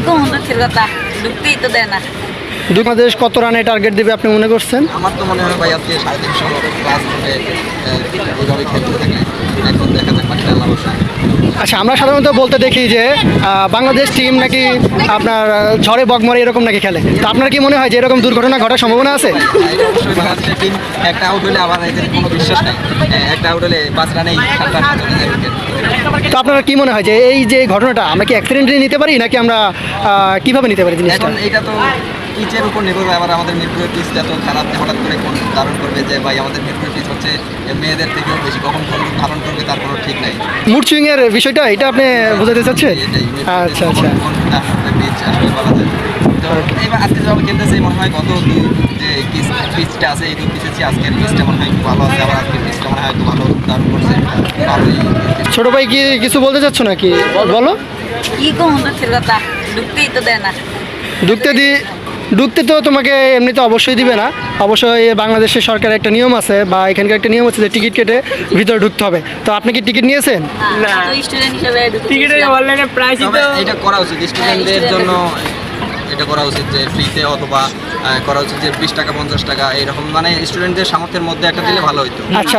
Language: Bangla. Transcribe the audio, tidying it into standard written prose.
কম দুঃখের কথা, ঢুকতেই তো দেয় না। বাংলাদেশ কত রানে টার্গেট দেবে আপনি মনে করছেন? আমার তো মনে হয় ভাই আজকে 350 প্লাস হবে, ওইভাবে খেলতে থাকলে। এখন দেখা যাক বাকিটা আল্লাহ ভরসা। আচ্ছা, আমরা সাধারণত বলতে দেখি যে বাংলাদেশ টিম নাকি আপনার ঝড়ে বগমরে এরকম নাকি খেলে, তো আপনার কি মনে হয় যে এরকম দুর্ঘটনা ঘটার সম্ভাবনা আছে? এটা অবশ্যই বাংলাদেশের টিম একটা আউট হলে আবার এদের কোনো বিশ্বাস নেই, একটা আউট হলে 5 রানেই 7 রান চলে যায় wicket। তো আপনার কি মনে হয় যে এই যে ঘটনাটা আমরা কি অ্যাক্সিডেন্টলি নিতে পারি নাকি আমরা কিভাবে নিতে পারি জিনিসটা? এখন এটা তো পিচের উপর নির্ভর করে। আবার আমাদের মিরপুরের পিচটা তো খারাপ, হঠাৎ করে কোন ধারণ করবে যে ভাই আমাদের মিরপুরের পিচ হচ্ছে মেয়েদের থেকেও বেশি, কখন কোন রূপ ধারণ করবে তার কোনো ঠিক নাই। মুড সুইং এর বিষয়টা এটা আপনি বোঝাতে চাচ্ছেন? এটাই আচ্ছা আচ্ছা, পিচ আসলে বলা যায়। তো এবার আজকে যখন খেলতেছে মনে হয় গত যে পিচটা আছে এই দুই পিচের চেয়ে আজকের পিচটা মনে হয় একটু ভালো আছে, আবার আজকের পিচটা মনে হয় একটু ভালো ধারণ করছে, ভালোই। ছোট ভাই কি কিছু বলতে চাচ্ছ নাকি বলো? কি কম দুঃখের কথা, ঢুকতেই তো দেয় না। ঢুকতে তো তোমাকে এমনিতে অবশ্যই দিবে না। অবশ্যই বাংলাদেশের সরকারের একটা নিয়ম আছে বা এখানকার একটা নিয়ম আছে যে টিকিট কেটে ভিতরে ঢুকতে হবে। তো আপনি কি টিকিট নিয়েছেন? না, তো স্টুডেন্ট হিসেবে টিকিটের অনলাইনে প্রাইসই তবে তো এটা করা উচিত স্টুডেন্টদের জন্য, এটা করা উচিত যে ফ্রিতে, অথবা করা উচিত যে 20 টাকা 50 টাকা এরকম, মানে স্টুডেন্টদের সামর্থ্যের মধ্যে একটা দিলে ভালো হতো। আচ্ছা।